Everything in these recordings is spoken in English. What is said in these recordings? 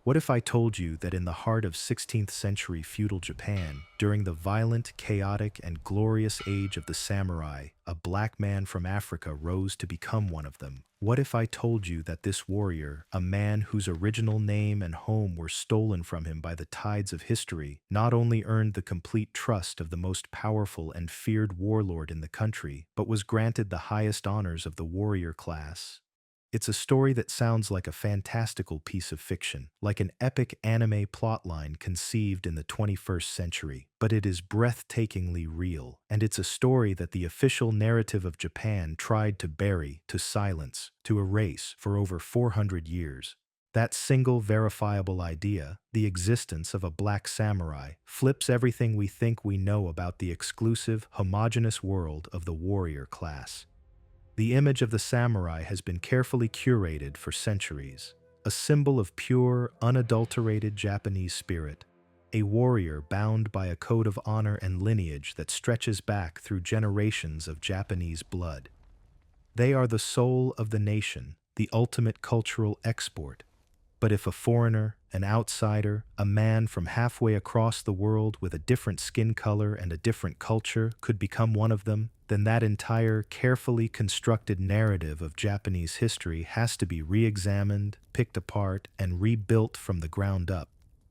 What if I told you that in the heart of 16th century feudal Japan, during the violent, chaotic, and glorious age of the samurai, a black man from Africa rose to become one of them? What if I told you that this warrior, a man whose original name and home were stolen from him by the tides of history, not only earned the complete trust of the most powerful and feared warlord in the country, but was granted the highest honors of the warrior class? It's a story that sounds like a fantastical piece of fiction, like an epic anime plotline conceived in the 21st century, but it is breathtakingly real, and it's a story that the official narrative of Japan tried to bury, to silence, to erase for over 400 years. That single verifiable idea, the existence of a black samurai, flips everything we think we know about the exclusive, homogeneous world of the warrior class. The image of the samurai has been carefully curated for centuries, a symbol of pure, unadulterated Japanese spirit, a warrior bound by a code of honor and lineage that stretches back through generations of Japanese blood. They are the soul of the nation, the ultimate cultural export. But if a foreigner, an outsider, a man from halfway across the world with a different skin color and a different culture could become one of them, then that entire, carefully constructed narrative of Japanese history has to be re-examined, picked apart, and rebuilt from the ground up.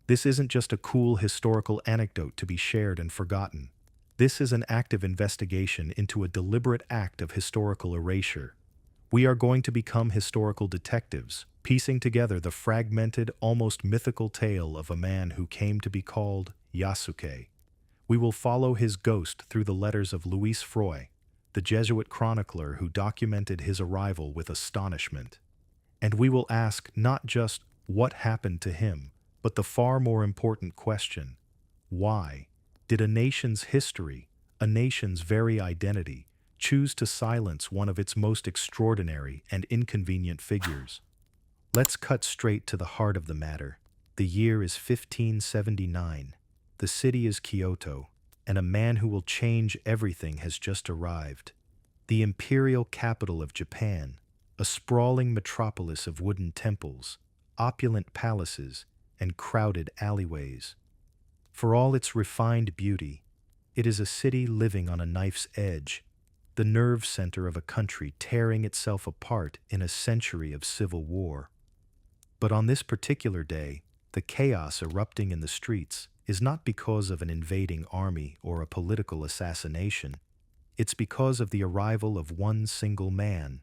This isn't just a cool historical anecdote to be shared and forgotten. This is an active investigation into a deliberate act of historical erasure. We are going to become historical detectives, piecing together the fragmented, almost mythical tale of a man who came to be called Yasuke. We will follow his ghost through the letters of Louis Froy, the Jesuit chronicler who documented his arrival with astonishment. And we will ask not just what happened to him, but the far more important question: why did a nation's history, a nation's very identity, choose to silence one of its most extraordinary and inconvenient figures? Let's cut straight to the heart of the matter. The year is 1579. The city is Kyoto, and a man who will change everything has just arrived. The imperial capital of Japan, a sprawling metropolis of wooden temples, opulent palaces, and crowded alleyways. For all its refined beauty, it is a city living on a knife's edge, the nerve center of a country tearing itself apart in a century of civil war. But on this particular day, the chaos erupting in the streets is not because of an invading army or a political assassination. It's because of the arrival of one single man.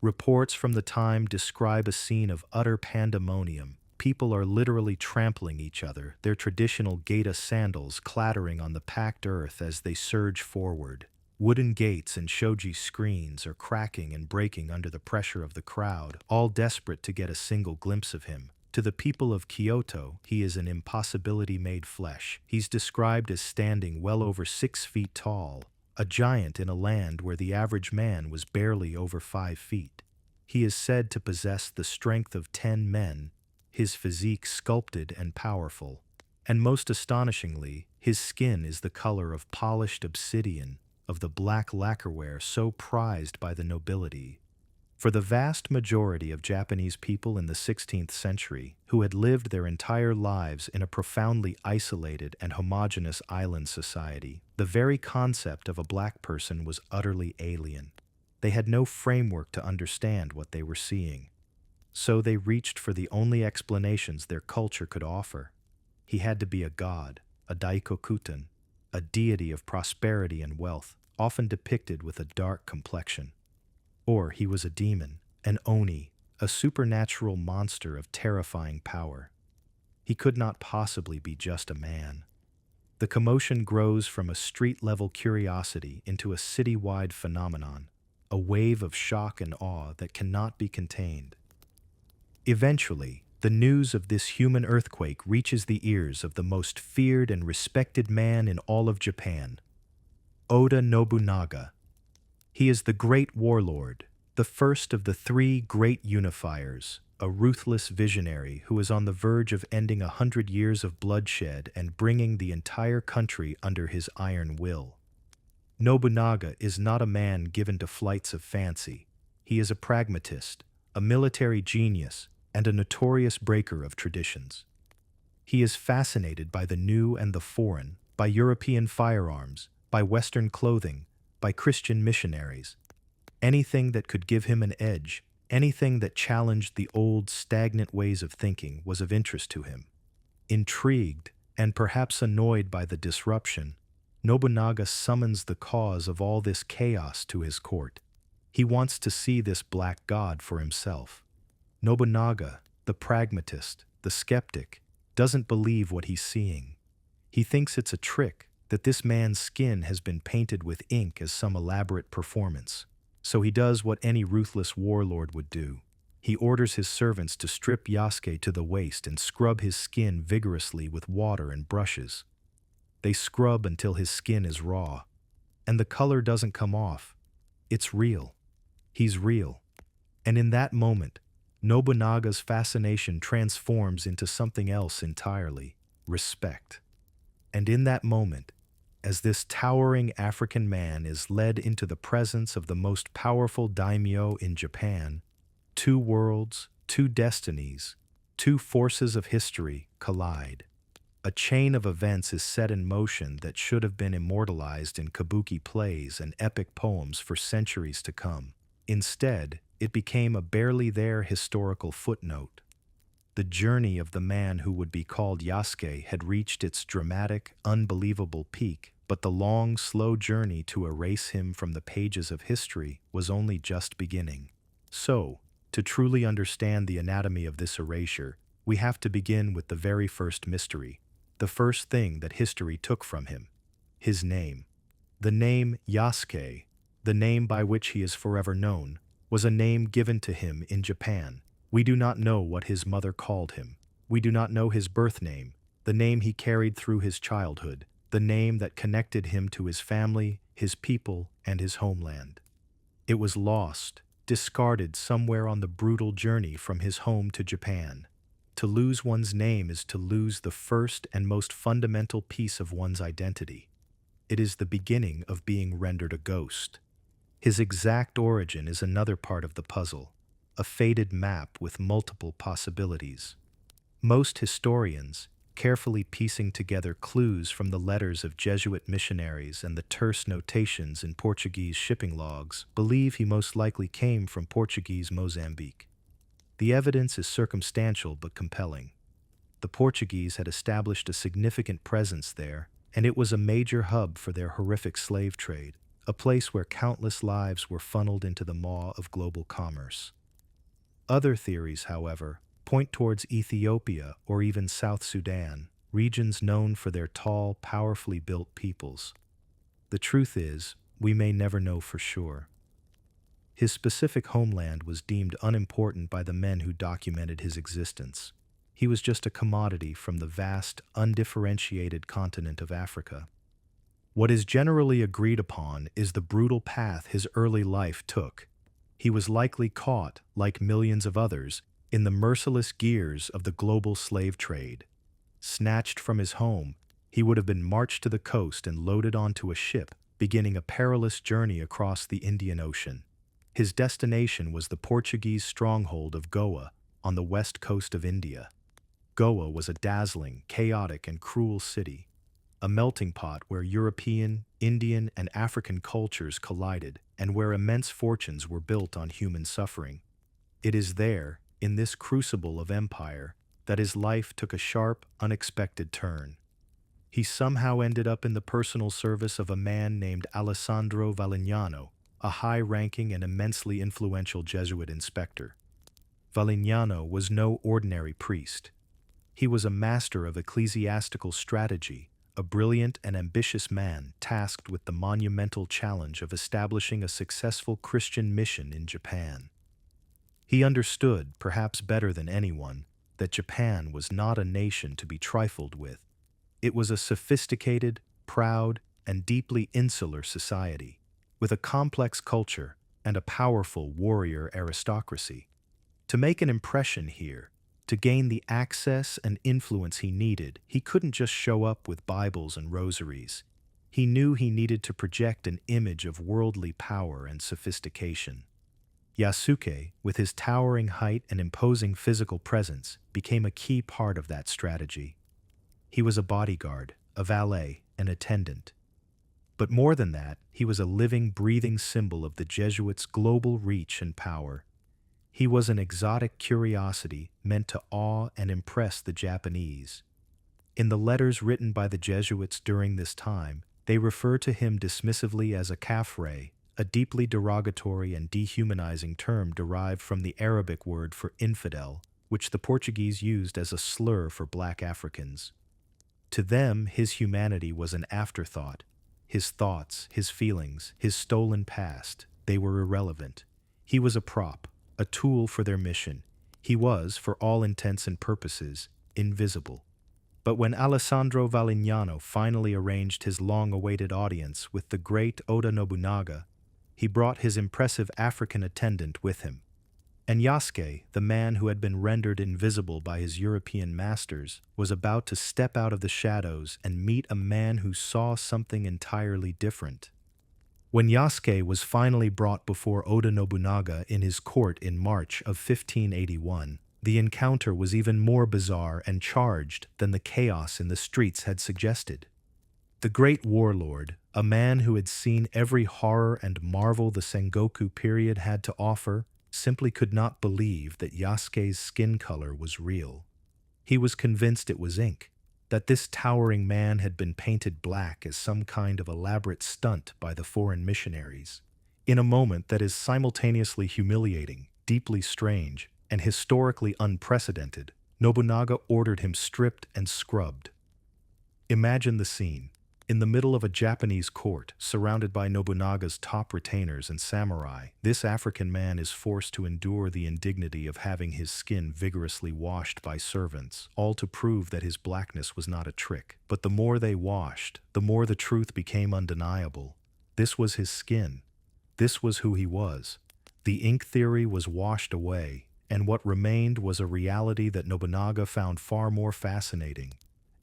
Reports from the time describe a scene of utter pandemonium. People are literally trampling each other, their traditional Gaeta sandals clattering on the packed earth as they surge forward. Wooden gates and shoji screens are cracking and breaking under the pressure of the crowd, all desperate to get a single glimpse of him. To the people of Kyoto, he is an impossibility made flesh. He's described as standing well over 6 feet tall, a giant in a land where the average man was barely over 5 feet. He is said to possess the strength of 10 men, his physique sculpted and powerful. And most astonishingly, his skin is the color of polished obsidian, of the black lacquerware so prized by the nobility. For the vast majority of Japanese people in the 16th century, who had lived their entire lives in a profoundly isolated and homogeneous island society, the very concept of a black person was utterly alien. They had no framework to understand what they were seeing. So they reached for the only explanations their culture could offer. He had to be a god, a daikokuten, a deity of prosperity and wealth, often depicted with a dark complexion. Or he was a demon, an oni, a supernatural monster of terrifying power. He could not possibly be just a man. The commotion grows from a street-level curiosity into a city-wide phenomenon, a wave of shock and awe that cannot be contained. Eventually, the news of this human earthquake reaches the ears of the most feared and respected man in all of Japan, Oda Nobunaga. He is the great warlord, the first of the 3 great unifiers, a ruthless visionary who is on the verge of ending 100 years of bloodshed and bringing the entire country under his iron will. Nobunaga is not a man given to flights of fancy. He is a pragmatist, a military genius, and a notorious breaker of traditions. He is fascinated by the new and the foreign, by European firearms, by Western clothing, by Christian missionaries. Anything that could give him an edge, anything that challenged the old, stagnant ways of thinking was of interest to him. Intrigued, and perhaps annoyed by the disruption, Nobunaga summons the cause of all this chaos to his court. He wants to see this black god for himself. Nobunaga, the pragmatist, the skeptic, doesn't believe what he's seeing. He thinks it's a trick, that this man's skin has been painted with ink as some elaborate performance. So he does what any ruthless warlord would do. He orders his servants to strip Yasuke to the waist and scrub his skin vigorously with water and brushes. They scrub until his skin is raw. And the color doesn't come off. It's real. He's real. And in that moment, Nobunaga's fascination transforms into something else entirely: respect. And in that moment, as this towering African man is led into the presence of the most powerful daimyo in Japan, two worlds, two destinies, two forces of history collide. A chain of events is set in motion that should have been immortalized in kabuki plays and epic poems for centuries to come. Instead, it became a barely there historical footnote. The journey of the man who would be called Yasuke had reached its dramatic, unbelievable peak, but the long, slow journey to erase him from the pages of history was only just beginning. So, to truly understand the anatomy of this erasure, we have to begin with the very first mystery, the first thing that history took from him: his name. The name Yasuke, the name by which he is forever known, was a name given to him in Japan. We do not know what his mother called him. We do not know his birth name, the name he carried through his childhood, the name that connected him to his family, his people, and his homeland. It was lost, discarded somewhere on the brutal journey from his home to Japan. To lose one's name is to lose the first and most fundamental piece of one's identity. It is the beginning of being rendered a ghost. His exact origin is another part of the puzzle, a faded map with multiple possibilities. Most historians, carefully piecing together clues from the letters of Jesuit missionaries and the terse notations in Portuguese shipping logs, believe he most likely came from Portuguese Mozambique. The evidence is circumstantial but compelling. The Portuguese had established a significant presence there, and it was a major hub for their horrific slave trade, a place where countless lives were funneled into the maw of global commerce. Other theories, however, point towards Ethiopia or even South Sudan, regions known for their tall, powerfully built peoples. The truth is, we may never know for sure. His specific homeland was deemed unimportant by the men who documented his existence. He was just a commodity from the vast, undifferentiated continent of Africa. What is generally agreed upon is the brutal path his early life took. He was likely caught, like millions of others, in the merciless gears of the global slave trade. Snatched from his home, he would have been marched to the coast and loaded onto a ship, beginning a perilous journey across the Indian Ocean. His destination was the Portuguese stronghold of Goa, on the west coast of India. Goa was a dazzling, chaotic, and cruel city, a melting pot where European, Indian, and African cultures collided, and where immense fortunes were built on human suffering. It is there, in this crucible of empire, that his life took a sharp, unexpected turn. He somehow ended up in the personal service of a man named Alessandro Valignano, a high-ranking and immensely influential Jesuit inspector. Valignano was no ordinary priest. He was a master of ecclesiastical strategy, a brilliant and ambitious man tasked with the monumental challenge of establishing a successful Christian mission in Japan. He understood, perhaps better than anyone, that Japan was not a nation to be trifled with. It was a sophisticated, proud, and deeply insular society, with a complex culture and a powerful warrior aristocracy. To make an impression here, to gain the access and influence he needed, he couldn't just show up with Bibles and rosaries. He knew he needed to project an image of worldly power and sophistication. Yasuke, with his towering height and imposing physical presence, became a key part of that strategy. He was a bodyguard, a valet, an attendant. But more than that, he was a living, breathing symbol of the Jesuits' global reach and power. He was an exotic curiosity meant to awe and impress the Japanese. In the letters written by the Jesuits during this time, they refer to him dismissively as a kafre, a deeply derogatory and dehumanizing term derived from the Arabic word for infidel, which the Portuguese used as a slur for black Africans. To them, his humanity was an afterthought. His thoughts, his feelings, his stolen past, they were irrelevant. He was a prop, a tool for their mission. He was, for all intents and purposes, invisible. But when Alessandro Valignano finally arranged his long-awaited audience with the great Oda Nobunaga, he brought his impressive African attendant with him. And Yasuke, the man who had been rendered invisible by his European masters, was about to step out of the shadows and meet a man who saw something entirely different. When Yasuke was finally brought before Oda Nobunaga in his court in March of 1581, the encounter was even more bizarre and charged than the chaos in the streets had suggested. The great warlord, a man who had seen every horror and marvel the Sengoku period had to offer, simply could not believe that Yasuke's skin color was real. He was convinced it was ink, that this towering man had been painted black as some kind of elaborate stunt by the foreign missionaries. In a moment that is simultaneously humiliating, deeply strange, and historically unprecedented, Nobunaga ordered him stripped and scrubbed. Imagine the scene. In the middle of a Japanese court, surrounded by Nobunaga's top retainers and samurai, this African man is forced to endure the indignity of having his skin vigorously washed by servants, all to prove that his blackness was not a trick. But the more they washed, the more the truth became undeniable. This was his skin. This was who he was. The ink theory was washed away, and what remained was a reality that Nobunaga found far more fascinating.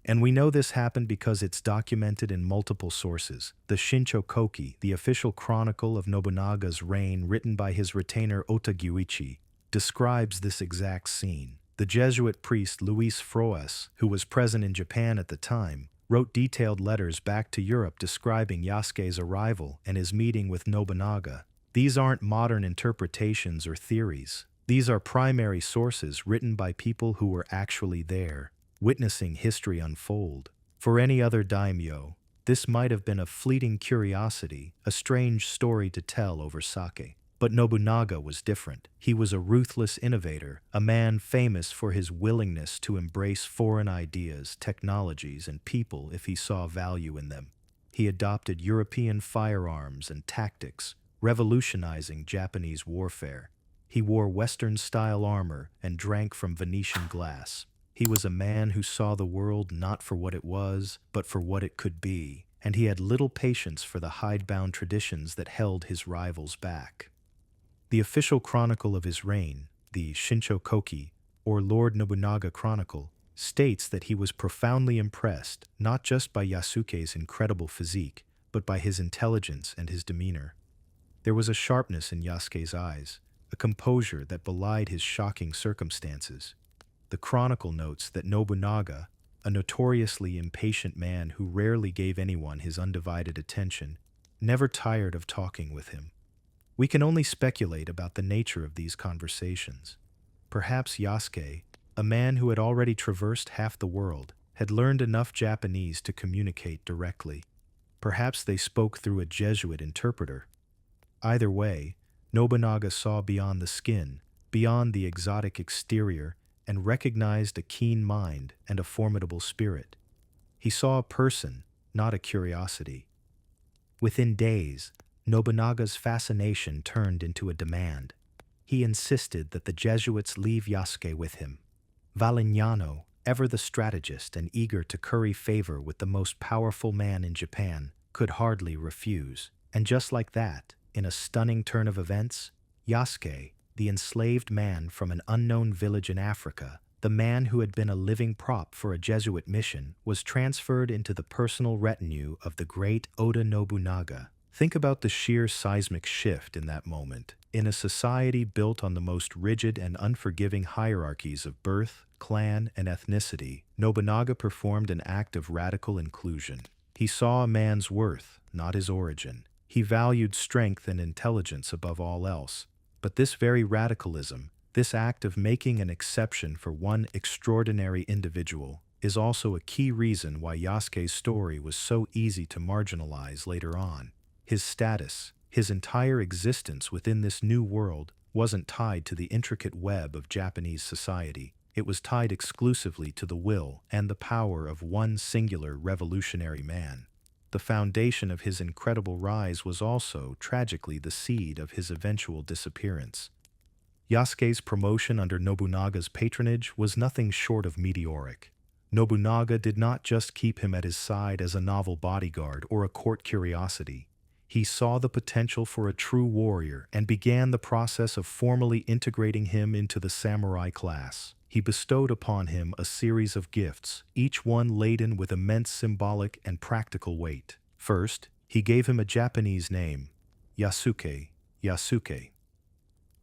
And we know this happened because it's documented in multiple sources. The Shincho Koki, the official chronicle of Nobunaga's reign written by his retainer Otagyuichi, describes this exact scene. The Jesuit priest Luis Froes, who was present in Japan at the time, wrote detailed letters back to Europe describing Yasuke's arrival and his meeting with Nobunaga. These aren't modern interpretations or theories. These are primary sources written by people who were actually there, witnessing history unfold. For any other daimyo, this might have been a fleeting curiosity, a strange story to tell over sake. But Nobunaga was different. He was a ruthless innovator, a man famous for his willingness to embrace foreign ideas, technologies, and people if he saw value in them. He adopted European firearms and tactics, revolutionizing Japanese warfare. He wore Western-style armor and drank from Venetian glass. He was a man who saw the world not for what it was, but for what it could be, and he had little patience for the hidebound traditions that held his rivals back. The official chronicle of his reign, the Shincho Koki, or Lord Nobunaga Chronicle, states that he was profoundly impressed not just by Yasuke's incredible physique, but by his intelligence and his demeanor. There was a sharpness in Yasuke's eyes, a composure that belied his shocking circumstances. The chronicle notes that Nobunaga, a notoriously impatient man who rarely gave anyone his undivided attention, never tired of talking with him. We can only speculate about the nature of these conversations. Perhaps Yasuke, a man who had already traversed half the world, had learned enough Japanese to communicate directly. Perhaps they spoke through a Jesuit interpreter. Either way, Nobunaga saw beyond the skin, beyond the exotic exterior, and recognized a keen mind and a formidable spirit. He saw a person, not a curiosity. Within days, Nobunaga's fascination turned into a demand. He insisted that the Jesuits leave Yasuke with him. Valignano, ever the strategist and eager to curry favor with the most powerful man in Japan, could hardly refuse. And just like that, in a stunning turn of events, Yasuke, the enslaved man from an unknown village in Africa, the man who had been a living prop for a Jesuit mission, was transferred into the personal retinue of the great Oda Nobunaga. Think about the sheer seismic shift in that moment. In a society built on the most rigid and unforgiving hierarchies of birth, clan, and ethnicity, Nobunaga performed an act of radical inclusion. He saw a man's worth, not his origin. He valued strength and intelligence above all else. But this very radicalism, this act of making an exception for one extraordinary individual, is also a key reason why Yasuke's story was so easy to marginalize later on. His status, his entire existence within this new world, wasn't tied to the intricate web of Japanese society. It was tied exclusively to the will and the power of one singular revolutionary man. The foundation of his incredible rise was also, tragically, the seed of his eventual disappearance. Yasuke's promotion under Nobunaga's patronage was nothing short of meteoric. Nobunaga did not just keep him at his side as a novel bodyguard or a court curiosity. He saw the potential for a true warrior and began the process of formally integrating him into the samurai class. He bestowed upon him a series of gifts, each one laden with immense symbolic and practical weight. First, he gave him a Japanese name, Yasuke.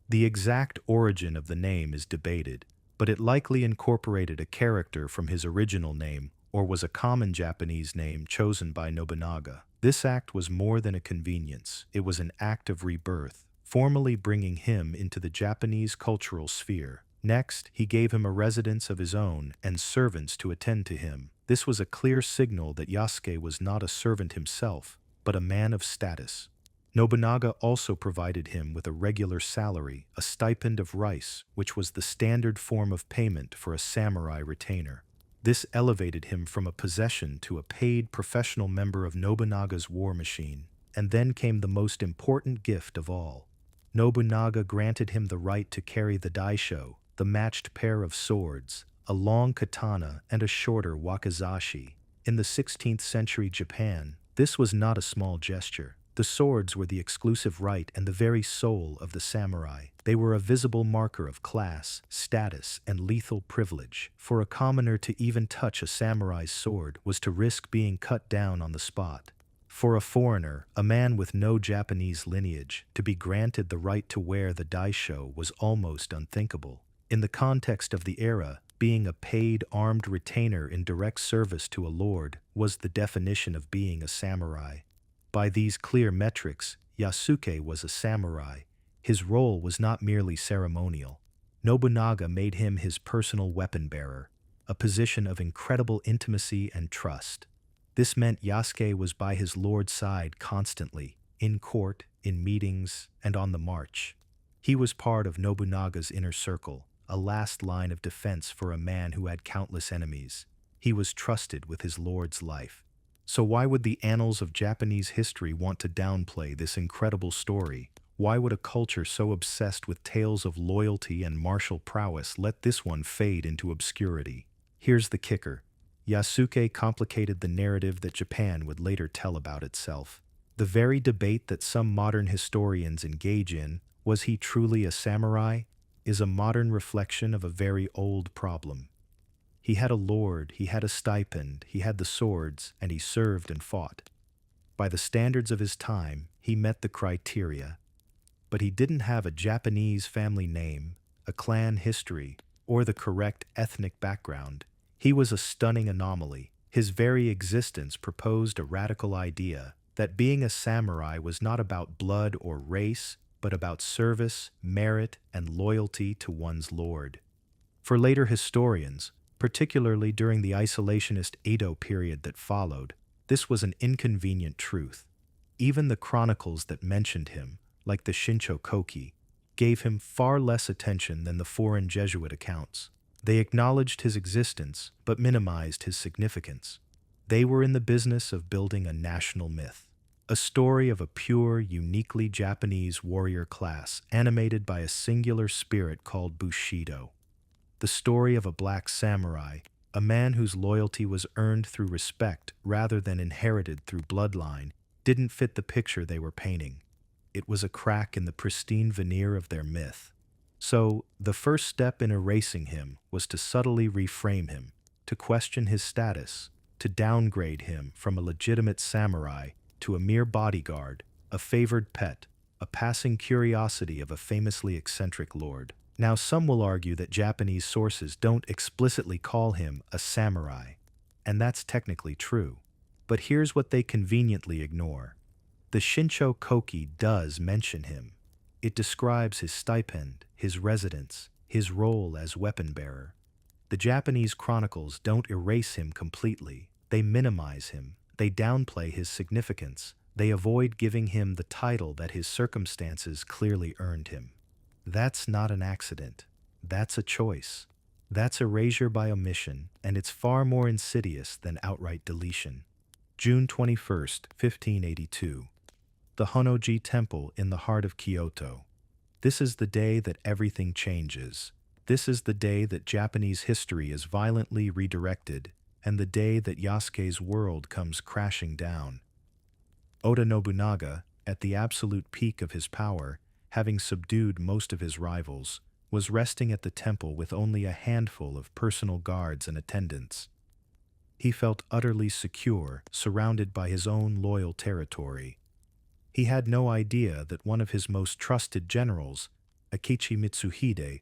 The exact origin of the name is debated, but it likely incorporated a character from his original name or was a common Japanese name chosen by Nobunaga. This act was more than a convenience. It was an act of rebirth, formally bringing him into the Japanese cultural sphere. Next, he gave him a residence of his own and servants to attend to him. This was a clear signal that Yasuke was not a servant himself, but a man of status. Nobunaga also provided him with a regular salary, a stipend of rice, which was the standard form of payment for a samurai retainer. This elevated him from a possession to a paid professional member of Nobunaga's war machine. And then came the most important gift of all. Nobunaga granted him the right to carry the daishō, the matched pair of swords, a long katana and a shorter wakizashi. In the 16th century Japan, this was not a small gesture. The swords were the exclusive right and the very soul of the samurai. They were a visible marker of class, status, and lethal privilege. For a commoner to even touch a samurai's sword was to risk being cut down on the spot. For a foreigner, a man with no Japanese lineage, to be granted the right to wear the daishō was almost unthinkable. In the context of the era, being a paid armed retainer in direct service to a lord was the definition of being a samurai. By these clear metrics, Yasuke was a samurai. His role was not merely ceremonial. Nobunaga made him his personal weapon bearer, a position of incredible intimacy and trust. This meant Yasuke was by his lord's side constantly, in court, in meetings, and on the march. He was part of Nobunaga's inner circle, a last line of defense for a man who had countless enemies. He was trusted with his lord's life. So why would the annals of Japanese history want to downplay this incredible story? Why would a culture so obsessed with tales of loyalty and martial prowess let this one fade into obscurity? Here's the kicker. Yasuke complicated the narrative that Japan would later tell about itself. The very debate that some modern historians engage in, was he truly a samurai, is a modern reflection of a very old problem. He had a lord, he had a stipend, he had the swords, and he served and fought. By the standards of his time, he met the criteria. But he didn't have a Japanese family name, a clan history, or the correct ethnic background. He was a stunning anomaly. His very existence proposed a radical idea that being a samurai was not about blood or race, but about service, merit, and loyalty to one's lord. For later historians, particularly during the isolationist Edo period that followed, this was an inconvenient truth. Even the chronicles that mentioned him, like the Shincho Koki, gave him far less attention than the foreign Jesuit accounts. They acknowledged his existence, but minimized his significance. They were in the business of building a national myth, a story of a pure, uniquely Japanese warrior class animated by a singular spirit called Bushido. The story of a black samurai, a man whose loyalty was earned through respect rather than inherited through bloodline, didn't fit the picture they were painting. It was a crack in the pristine veneer of their myth. So, the first step in erasing him was to subtly reframe him, to question his status, to downgrade him from a legitimate samurai to a mere bodyguard, a favored pet, a passing curiosity of a famously eccentric lord. Now, some will argue that Japanese sources don't explicitly call him a samurai, and that's technically true. But here's what they conveniently ignore. The Shincho Koki does mention him. It describes his stipend, his residence, his role as weapon bearer. The Japanese chronicles don't erase him completely. They minimize him. They downplay his significance. They avoid giving him the title that his circumstances clearly earned him. That's not an accident. That's a choice. That's erasure by omission, and it's far more insidious than outright deletion. June 21st, 1582. The Honnō-ji Temple in the heart of Kyoto. This is the day that everything changes. This is the day that Japanese history is violently redirected, and the day that Yasuke's world comes crashing down. Oda Nobunaga, at the absolute peak of his power, having subdued most of his rivals, was resting at the temple with only a handful of personal guards and attendants. He felt utterly secure, surrounded by his own loyal territory. He had no idea that one of his most trusted generals, Akechi Mitsuhide,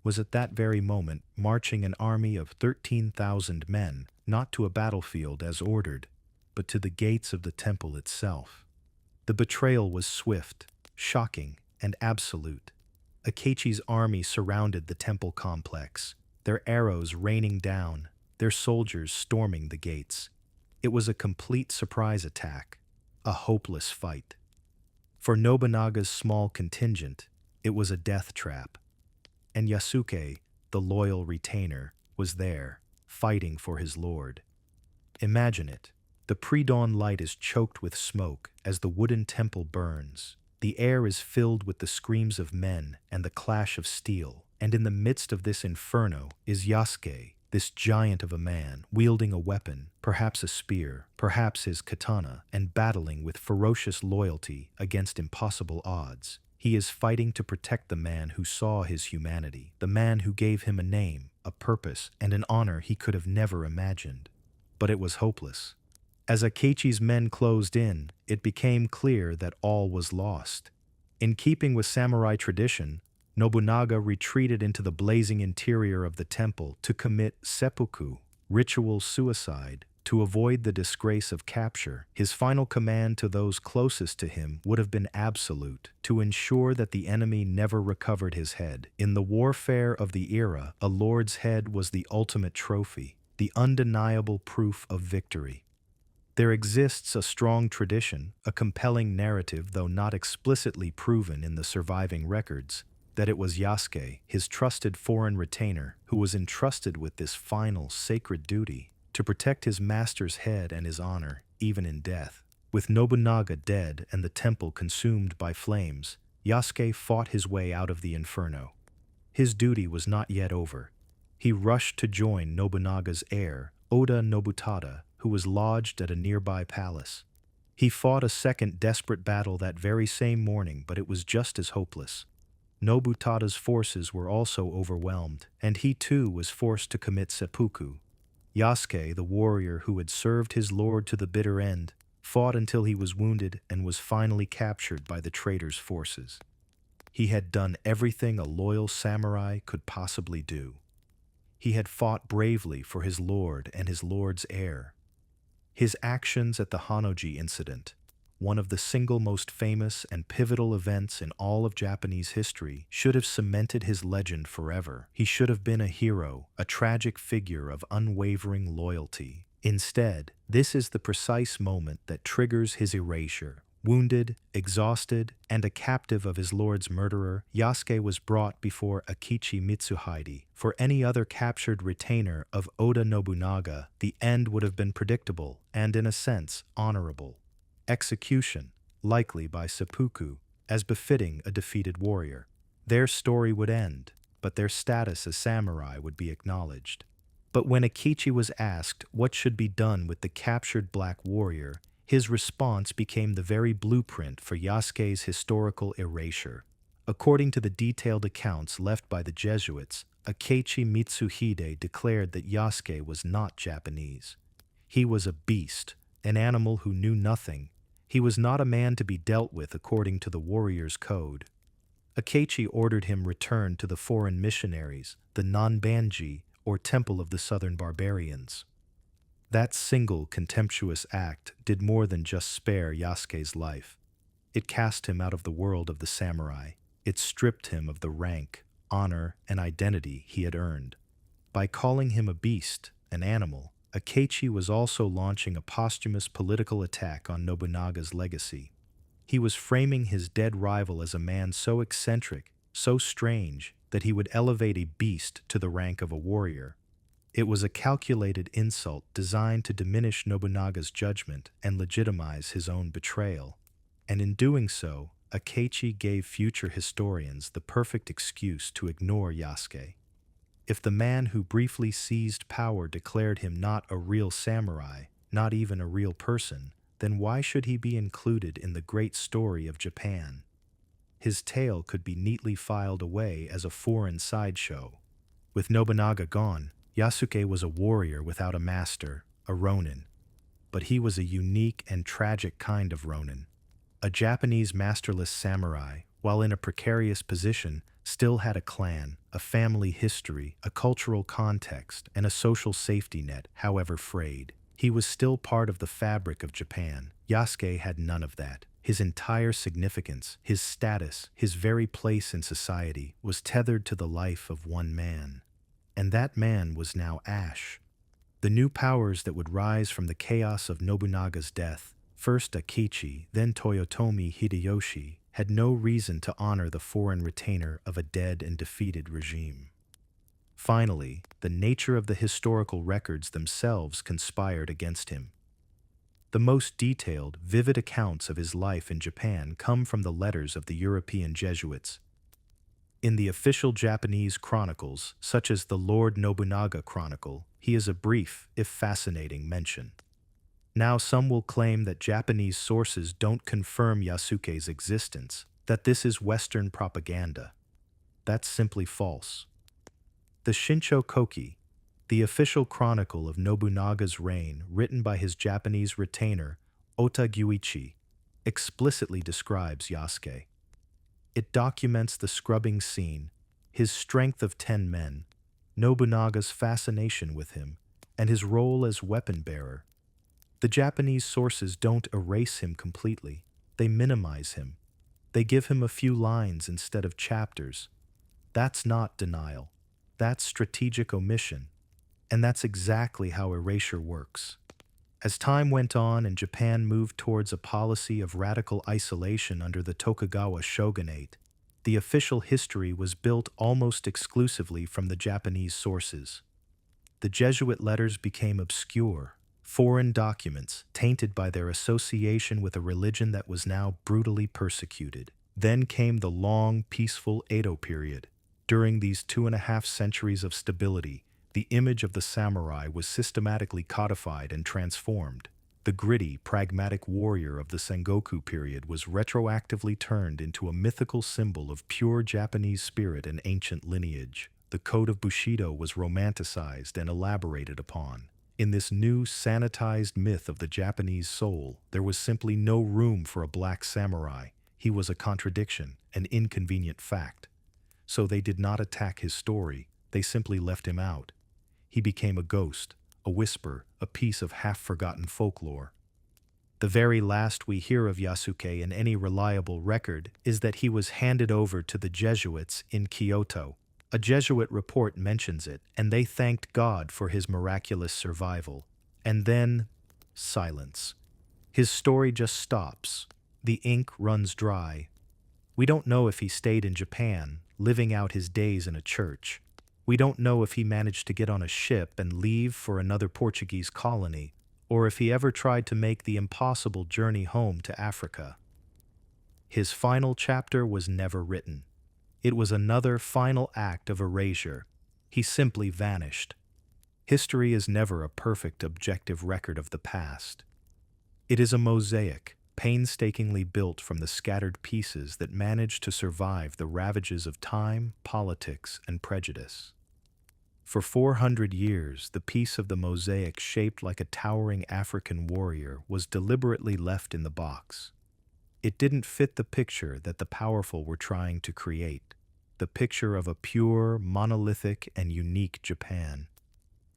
was at that very moment marching an army of 13,000 men, not to a battlefield as ordered, but to the gates of the temple itself. The betrayal was swift, shocking, and absolute. Akechi's army surrounded the temple complex, their arrows raining down, their soldiers storming the gates. It was a complete surprise attack, a hopeless fight. For Nobunaga's small contingent, it was a death trap. And Yasuke, the loyal retainer, was there, fighting for his lord. Imagine it. The pre-dawn light is choked with smoke as the wooden temple burns. The air is filled with the screams of men and the clash of steel, and in the midst of this inferno is Yasuke, this giant of a man, wielding a weapon, perhaps a spear, perhaps his katana, and battling with ferocious loyalty against impossible odds. He is fighting to protect the man who saw his humanity, the man who gave him a name, a purpose, and an honor he could have never imagined. But it was hopeless. As Akechi's men closed in, it became clear that all was lost. In keeping with samurai tradition, Nobunaga retreated into the blazing interior of the temple to commit seppuku, ritual suicide, to avoid the disgrace of capture. His final command to those closest to him would have been absolute, to ensure that the enemy never recovered his head. In the warfare of the era, a lord's head was the ultimate trophy, the undeniable proof of victory. There exists a strong tradition, a compelling narrative though not explicitly proven in the surviving records, that it was Yasuke, his trusted foreign retainer, who was entrusted with this final sacred duty, to protect his master's head and his honor, even in death. With Nobunaga dead and the temple consumed by flames, Yasuke fought his way out of the inferno. His duty was not yet over. He rushed to join Nobunaga's heir, Oda Nobunaga, who was lodged at a nearby palace. He fought a second desperate battle that very same morning, but it was just as hopeless. Nobutada's forces were also overwhelmed, and he too was forced to commit seppuku. Yasuke, the warrior who had served his lord to the bitter end, fought until he was wounded and was finally captured by the traitor's forces. He had done everything a loyal samurai could possibly do. He had fought bravely for his lord and his lord's heir. His actions at the Honnō-ji Incident, one of the single most famous and pivotal events in all of Japanese history, should have cemented his legend forever. He should have been a hero, a tragic figure of unwavering loyalty. Instead, this is the precise moment that triggers his erasure. Wounded, exhausted, and a captive of his lord's murderer, Yasuke was brought before Akechi Mitsuhide. For any other captured retainer of Oda Nobunaga, the end would have been predictable and, in a sense, honorable. Execution, likely by seppuku, as befitting a defeated warrior. Their story would end, but their status as samurai would be acknowledged. But when Akechi was asked what should be done with the captured black warrior, his response became the very blueprint for Yasuke's historical erasure. According to the detailed accounts left by the Jesuits, Akechi Mitsuhide declared that Yasuke was not Japanese. He was a beast, an animal who knew nothing, He was not a man to be dealt with according to the warrior's code. Akechi ordered him returned to the foreign missionaries, the Nanbanji, or Temple of the Southern Barbarians. That single contemptuous act did more than just spare Yasuke's life. It cast him out of the world of the samurai. It stripped him of the rank, honor, and identity he had earned. By calling him a beast, an animal, Akechi was also launching a posthumous political attack on Nobunaga's legacy. He was framing his dead rival as a man so eccentric, so strange, that he would elevate a beast to the rank of a warrior. It was a calculated insult designed to diminish Nobunaga's judgment and legitimize his own betrayal. And in doing so, Akechi gave future historians the perfect excuse to ignore Yasuke. If the man who briefly seized power declared him not a real samurai, not even a real person, then why should he be included in the great story of Japan? His tale could be neatly filed away as a foreign sideshow. With Nobunaga gone, Yasuke was a warrior without a master, a ronin. But he was a unique and tragic kind of ronin. A Japanese masterless samurai, while in a precarious position, still had a clan, a family history, a cultural context, and a social safety net, however frayed. He was still part of the fabric of Japan. Yasuke had none of that. His entire significance, his status, his very place in society was tethered to the life of one man. And that man was now Ash. The new powers that would rise from the chaos of Nobunaga's death, first Akechi, then Toyotomi Hideyoshi, had no reason to honor the foreign retainer of a dead and defeated regime. Finally, the nature of the historical records themselves conspired against him. The most detailed, vivid accounts of his life in Japan come from the letters of the European Jesuits. In the official Japanese chronicles, such as the Lord Nobunaga Chronicle, he is a brief, if fascinating, mention. Now some will claim that Japanese sources don't confirm Yasuke's existence, that this is Western propaganda. That's simply false. The Shinsho Koki, the official chronicle of Nobunaga's reign written by his Japanese retainer, Ota Gyuichi, explicitly describes Yasuke. It documents the scrubbing scene, his strength of 10 men, Nobunaga's fascination with him, and his role as weapon-bearer. The Japanese sources don't erase him completely. They minimize him. They give him a few lines instead of chapters. That's not denial. That's strategic omission. And that's exactly how erasure works. As time went on and Japan moved towards a policy of radical isolation under the Tokugawa shogunate, the official history was built almost exclusively from the Japanese sources. The Jesuit letters became obscure, foreign documents tainted by their association with a religion that was now brutally persecuted. Then came the long, peaceful Edo period. During these 2.5 centuries of stability, the image of the samurai was systematically codified and transformed. The gritty, pragmatic warrior of the Sengoku period was retroactively turned into a mythical symbol of pure Japanese spirit and ancient lineage. The code of Bushido was romanticized and elaborated upon. In this new, sanitized myth of the Japanese soul, there was simply no room for a black samurai. He was a contradiction, an inconvenient fact. So they did not attack his story, they simply left him out. He became a ghost, a whisper, a piece of half-forgotten folklore. The very last we hear of Yasuke in any reliable record is that he was handed over to the Jesuits in Kyoto. A Jesuit report mentions it, and they thanked God for his miraculous survival. And then, silence. His story just stops. The ink runs dry. We don't know if he stayed in Japan, living out his days in a church. We don't know if he managed to get on a ship and leave for another Portuguese colony, or if he ever tried to make the impossible journey home to Africa. His final chapter was never written. It was another final act of erasure. He simply vanished. History is never a perfect objective record of the past. It is a mosaic, painstakingly built from the scattered pieces that managed to survive the ravages of time, politics, and prejudice. For 400 years, the piece of the mosaic shaped like a towering African warrior was deliberately left in the box. It didn't fit the picture that the powerful were trying to create, the picture of a pure, monolithic, and unique Japan.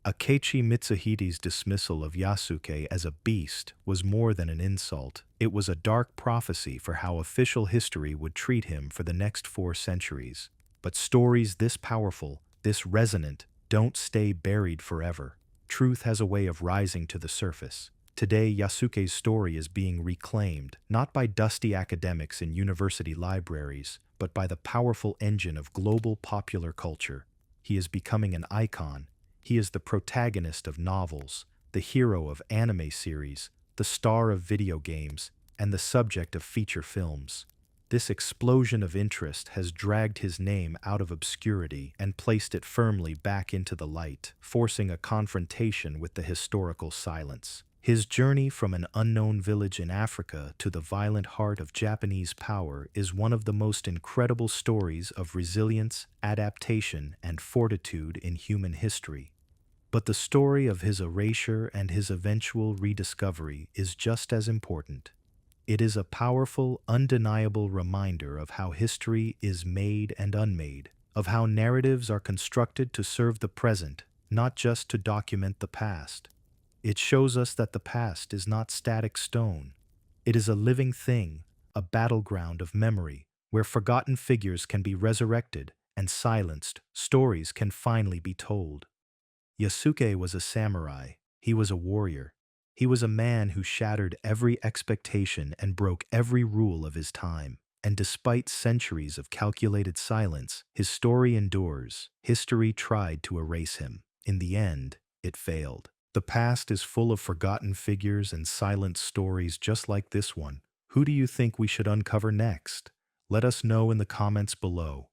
Akechi Mitsuhide's dismissal of Yasuke as a beast was more than an insult. It was a dark prophecy for how official history would treat him for the next 4 centuries. But stories this powerful, this resonant, don't stay buried forever. Truth has a way of rising to the surface. Today, Yasuke's story is being reclaimed, not by dusty academics in university libraries, but by the powerful engine of global popular culture. He is becoming an icon. He is the protagonist of novels, the hero of anime series, the star of video games, and the subject of feature films. This explosion of interest has dragged his name out of obscurity and placed it firmly back into the light, forcing a confrontation with the historical silence. His journey from an unknown village in Africa to the violent heart of Japanese power is one of the most incredible stories of resilience, adaptation, and fortitude in human history. But the story of his erasure and his eventual rediscovery is just as important. It is a powerful, undeniable reminder of how history is made and unmade, of how narratives are constructed to serve the present, not just to document the past. It shows us that the past is not static stone. It is a living thing, a battleground of memory, where forgotten figures can be resurrected and silenced, stories can finally be told. Yasuke was a samurai. He was a warrior. He was a man who shattered every expectation and broke every rule of his time. And despite centuries of calculated silence, his story endures. History tried to erase him. In the end, it failed. The past is full of forgotten figures and silent stories just like this one. Who do you think we should uncover next? Let us know in the comments below.